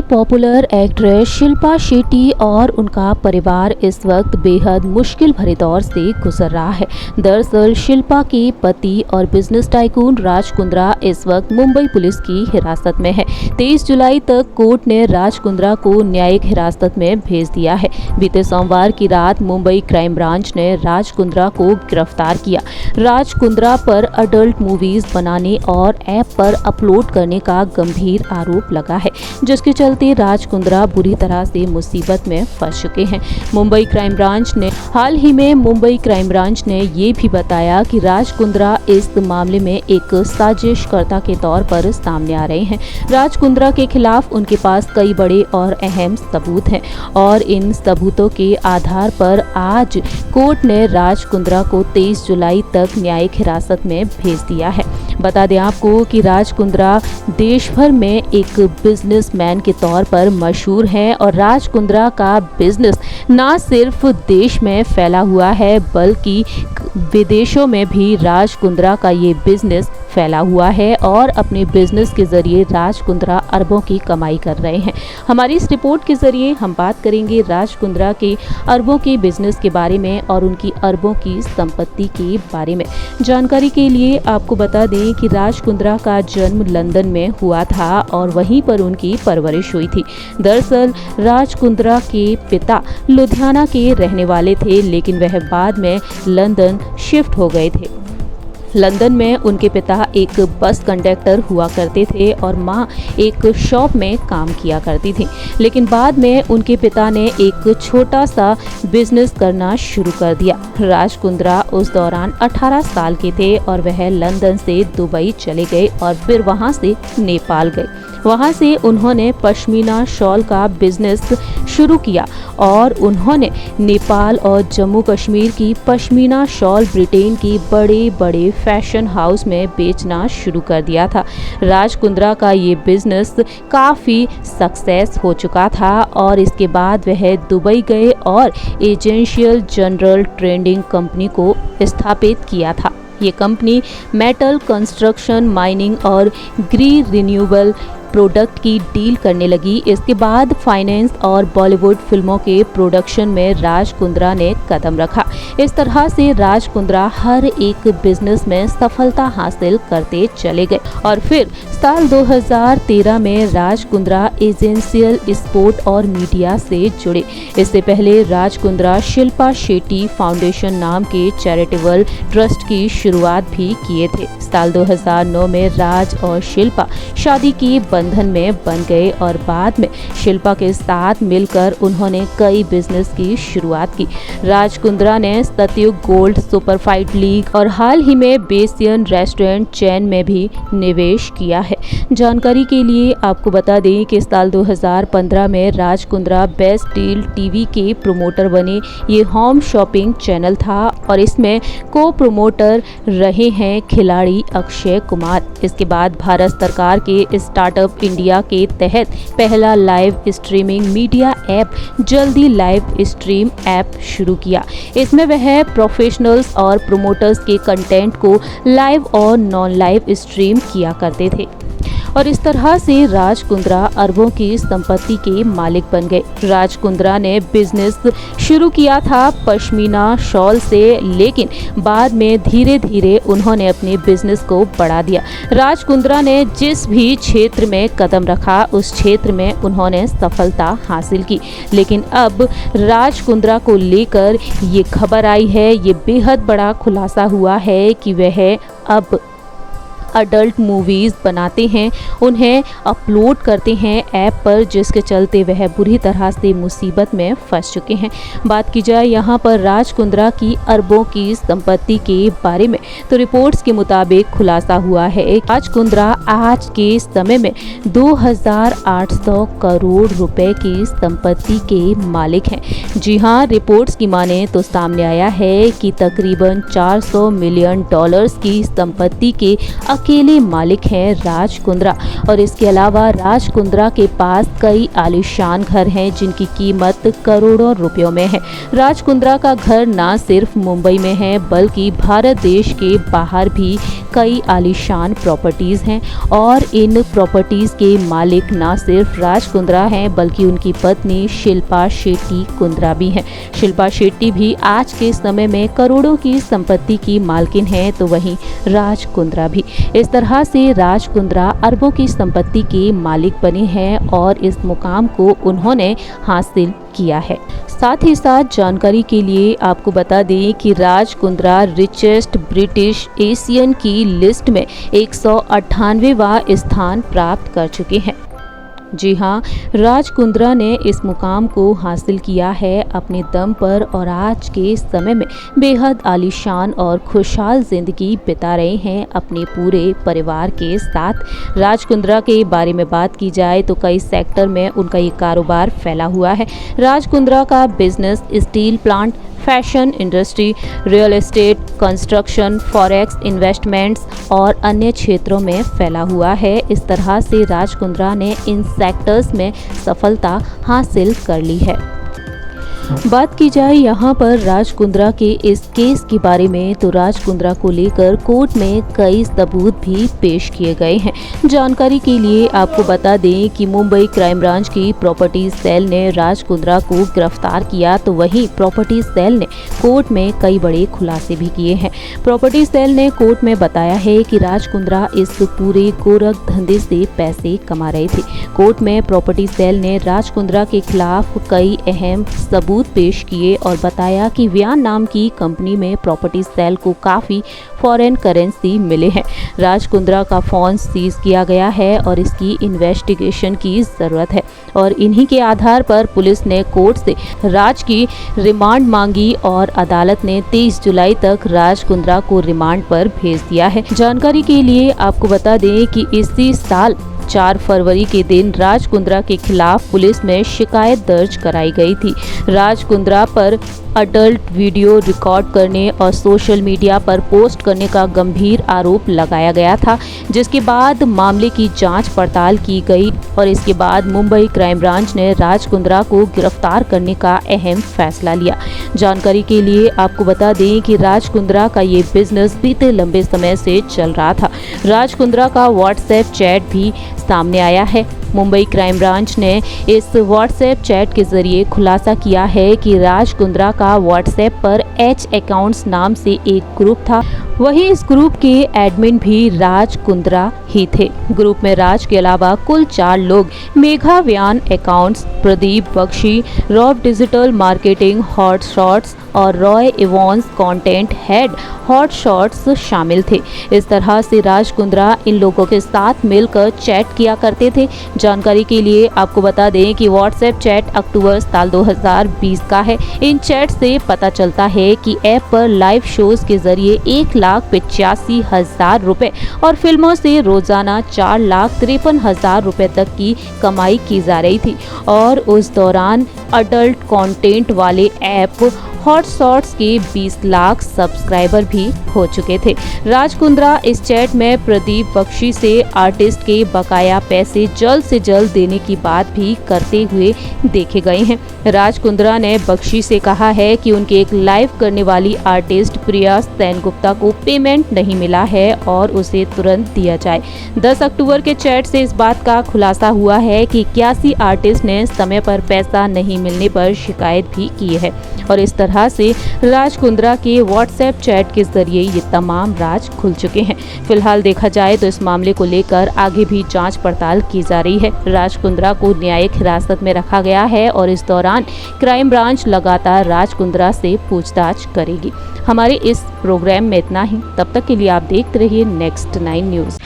Popular actress Shilpa Shetty और उनका परिवार इस वक्त बेहद मुश्किल भरे दौर से गुजर रहा है। दरअसल शिल्पा के पति और बिजनेस टाइकून राज कुंद्रा इस वक्त मुंबई पुलिस की हिरासत में है। 23 जुलाई तक कोर्ट ने राज कुंद्रा को न्यायिक हिरासत में भेज दिया है। बीते सोमवार की रात मुंबई क्राइम ब्रांच ने राज कुंद्रा को गिरफ्तार किया। राज कुंद्रा पर अडल्ट मूवीज बनाने और ऐप पर अपलोड करने का गंभीर आरोप लगा है, जिसके चलते राज कुंद्रा बुरी तरह से मुसीबत में फंस चुके हैं। हाल ही में मुंबई क्राइम ब्रांच ने ये भी बताया कि राज कुंद्रा इस मामले में एक साजिशकर्ता के तौर पर सामने आ रहे हैं। राज कुंद्रा के खिलाफ उनके पास कई बड़े और अहम सबूत हैं और इन सबूतों के आधार पर आज कोर्ट ने राज कुंद्रा को 23 जुलाई तक न्यायिक हिरासत में भेज दिया है। बता दें आपको कि राज कुंद्रा देश भर में एक बिजनेसमैन के तौर पर मशहूर है और राज कुंद्रा का बिजनेस ना सिर्फ देश में फैला हुआ है बल्कि विदेशों में भी राज कुंद्रा का ये बिजनेस फैला हुआ है और अपने बिजनेस के जरिए राज कुंद्रा अरबों की कमाई कर रहे हैं। हमारी इस रिपोर्ट के जरिए हम बात करेंगे राज कुंद्रा के अरबों के बिजनेस के बारे में और उनकी अरबों की संपत्ति के बारे में। जानकारी के लिए आपको बता दें कि राज कुंद्रा का जन्म लंदन में हुआ था और वहीं पर उनकी परवरिश हुई थी। दरअसल राज कुंद्रा के पिता लुधियाना के रहने वाले थे, लेकिन वह बाद में लंदन शिफ्ट हो गए थे। लंदन में उनके पिता एक बस कंडक्टर हुआ करते थे और मां एक शॉप में काम किया करती थी, लेकिन बाद में उनके पिता ने एक छोटा सा बिजनेस करना शुरू कर दिया। राज कुंद्रा उस दौरान 18 साल के थे और वह लंदन से दुबई चले गए और फिर वहां से नेपाल गए। वहां से उन्होंने पश्मीना शॉल का बिजनेस शुरू किया और उन्होंने नेपाल और जम्मू कश्मीर की पश्मीना शॉल ब्रिटेन की बड़े बड़े फैशन हाउस में बेचना शुरू कर दिया था। राज कुंद्रा का ये बिजनेस काफ़ी सक्सेस हो चुका था और इसके बाद वह दुबई गए और एजेंशियल जनरल ट्रेडिंग कंपनी को स्थापित किया था। ये कंपनी मेटल, कंस्ट्रक्शन, माइनिंग और ग्रीन रिन्यूएबल प्रोडक्ट की डील करने लगी। इसके बाद फाइनेंस और बॉलीवुड फिल्मों के प्रोडक्शन में राज कुंद्रा ने कदम रखा। इस तरह से राज कुंद्रा हर एक बिजनेस में सफलता हासिल करते चले गए और फिर साल 2013 में राज कुंद्रा एजेंशियल स्पोर्ट और मीडिया से जुड़े। इससे पहले राज कुंद्रा शिल्पा शेट्टी फाउंडेशन नाम के चैरिटेबल ट्रस्ट की शुरुआत भी किए थे। साल 2009 में राज और शिल्पा शादी की बंधन में बन गए और बाद में शिल्पा के साथ मिलकर उन्होंने कई बिजनेस की शुरुआत की। राज कुंद्रा ने सतयुग गोल्ड, सुपर फाइट लीग और हाल ही में बेसियन रेस्टोरेंट चेन में भी निवेश किया है। जानकारी के लिए आपको बता दें कि साल 2015 में Raj Kundra best deal TV के प्रोमोटर बने। ये होम शॉपिंग चैनल था और इसमें को प्रोमोटर रहे हैं खिलाड़ी अक्षय कुमार। इसके बाद भारत सरकार के स्टार्टअप इंडिया के तहत पहला लाइव स्ट्रीमिंग मीडिया ऐप जल्दी लाइव स्ट्रीम ऐप शुरू किया। इसमें वह प्रोफेशनल्स और प्रोमोटर्स के कंटेंट को लाइव और नॉन लाइव स्ट्रीम किया करते थे और इस तरह से राज कुंद्रा अरबों की संपत्ति के मालिक बन गए। राज कुंद्रा ने बिजनेस शुरू किया था पश्मीना शॉल से, लेकिन बाद में धीरे धीरे उन्होंने अपने बिजनेस को बढ़ा दिया। राज कुंद्रा ने जिस भी क्षेत्र में कदम रखा उस क्षेत्र में उन्होंने सफलता हासिल की, लेकिन अब राज कुंद्रा को लेकर ये खबर आई है, ये बेहद बड़ा खुलासा हुआ है कि वह अब अडल्ट मूवीज़ बनाते हैं, उन्हें अपलोड करते हैं ऐप पर, जिसके चलते वह बुरी तरह से मुसीबत में फंस चुके हैं। बात की जाए यहाँ पर राज कुंद्रा की अरबों की संपत्ति के बारे में तो रिपोर्ट्स के मुताबिक खुलासा हुआ है राज कुंद्रा आज के समय में 2800 करोड़ रुपए की संपत्ति के मालिक हैं। जी हाँ, रिपोर्ट्स की माने तो सामने आया है कि तकरीबन $400 मिलियन की संपत्ति के अकेले मालिक हैं राज कुंद्रा और इसके अलावा राज कुंद्रा के पास कई आलीशान घर हैं जिनकी कीमत करोड़ों रुपयों में है। राज कुंद्रा का घर न सिर्फ मुंबई में है बल्कि भारत देश के बाहर भी कई आलीशान प्रॉपर्टीज़ हैं और इन प्रॉपर्टीज़ के मालिक न सिर्फ राज कुंद्रा हैं बल्कि उनकी पत्नी शिल्पा शेट्टी कुंद्रा भी हैं। शिल्पा शेट्टी भी आज के समय में करोड़ों की संपत्ति की मालकिन हैं, तो वहीं राज कुंद्रा भी। इस तरह से राज कुंद्रा अरबों की संपत्ति के मालिक बने हैं और इस मुकाम को उन्होंने हासिल किया है। साथ ही साथ जानकारी के लिए आपको बता दें कि Raj Kundra richest British Asian की लिस्ट में 198वां स्थान प्राप्त कर चुके हैं। जी हाँ, राज कुंद्रा ने इस मुकाम को हासिल किया है अपने दम पर और आज के समय में बेहद आलीशान और खुशहाल जिंदगी बिता रहे हैं अपने पूरे परिवार के साथ। राज कुंद्रा के बारे में बात की जाए तो कई सेक्टर में उनका ये कारोबार फैला हुआ है। राज कुंद्रा का business steel plant, fashion industry, real estate, construction, forex investments और अन्य क्षेत्रों में फैला हुआ है। इस तरह से राज कुंद्रा ने इन सेक्टर्स में सफलता हासिल कर ली है। बात की जाए यहाँ पर राज कुंद्रा के इस केस के बारे में तो राज कुंद्रा को लेकर कोर्ट में कई सबूत भी पेश किए गए हैं। जानकारी के लिए आपको बता दें कि मुंबई क्राइम ब्रांच की प्रॉपर्टी सेल ने राज कुंद्रा को गिरफ्तार किया, तो वहीं प्रॉपर्टी सेल ने कोर्ट में कई बड़े खुलासे भी किए हैं। प्रॉपर्टी सेल ने कोर्ट में बताया है कि राज कुंद्रा इस पूरे गोरख धंधे से पैसे कमा रहे थे। कोर्ट में प्रॉपर्टी सेल ने राज कुंद्रा के खिलाफ कई अहम सबूत पेश किए और बताया कि व्यान नाम की कंपनी में प्रॉपर्टी सेल को काफी फॉरेन करेंसी मिले हैं। राज कुंद्रा का फोन सीज किया गया है और इसकी इन्वेस्टिगेशन की जरूरत है और इन्हीं के आधार पर पुलिस ने कोर्ट से राज की रिमांड मांगी और अदालत ने 23 जुलाई तक राज कुंद्रा को रिमांड पर भेज दिया है। जानकारी के लिए आपको बता दें कि इसी साल 4 फरवरी के दिन राज कुंद्रा के खिलाफ पुलिस में शिकायत दर्ज कराई गई थी। राज कुंद्रा पर अडल्ट वीडियो रिकॉर्ड करने और सोशल मीडिया पर पोस्ट करने का गंभीर आरोप लगाया गया था, जिसके बाद मामले की जांच पड़ताल की गई और इसके बाद मुंबई क्राइम ब्रांच ने राज कुंद्रा को गिरफ्तार करने का अहम फैसला लिया। जानकारी के लिए आपको बता दें कि राज कुंद्रा का ये बिजनेस बीते लंबे समय से चल रहा था। राज कुंद्रा का व्हाट्सएप चैट भी सामने आया है। मुंबई क्राइम ब्रांच ने इस व्हाट्सएप चैट के जरिए खुलासा किया है कि राज कुंद्रा का व्हाट्सएप पर एच अकाउंट्स नाम से एक ग्रुप था। वहीं इस ग्रुप के एडमिन भी राज कुंद्रा ही थे। ग्रुप में राज के अलावा कुल 4 लोग Megha Vyan accounts, Pradeep Bakshi, Rob digital marketing hot shots और Roy Evans content head hot shots शामिल थे। इस तरह से राज कुंद्रा इन लोगों के साथ मिलकर चैट किया करते थे। जानकारी के लिए आपको बता दें कि व्हाट्सएप चैट अक्टूबर साल 2020 का है। इन चैट से पता चलता है कि ऐप पर लाइव शोज के जरिए 1,85,000 रुपए और फिल्मों से रोजाना 4,53,000 रुपए तक की कमाई की जा रही थी और उस दौरान अडल्ट कंटेंट वाले ऐप हॉट शॉट्स के 20 लाख सब्सक्राइबर भी हो चुके थे। राज कुंद्रा इस चैट में प्रदीप बख्शी से आर्टिस्ट के बकाया पैसे जल्द से जल्द देने की बात भी करते हुए देखे गए हैं। राज कुंद्रा ने बख्शी से कहा है कि उनके एक लाइव करने वाली आर्टिस्ट प्रिया सेनगुप्ता को पेमेंट नहीं मिला है और उसे तुरंत दिया जाए। 10 अक्टूबर के चैट से इस बात का खुलासा हुआ है कि 81 आर्टिस्ट ने समय पर पैसा नहीं मिलने पर शिकायत भी की है और इस तरह से राज कुंद्रा के व्हाट्सएप चैट के जरिए ये तमाम राज खुल चुके हैं। फिलहाल देखा जाए तो इस मामले को लेकर आगे भी जांच पड़ताल की जा रही है। राज कुंद्रा को न्यायिक हिरासत में रखा गया है और इस दौरान क्राइम ब्रांच लगातार राज कुंद्रा से पूछताछ करेगी। हमारे इस प्रोग्राम में इतना ही। तब तक के लिए आप देखते रहिए नेक्स्ट 9 न्यूज़।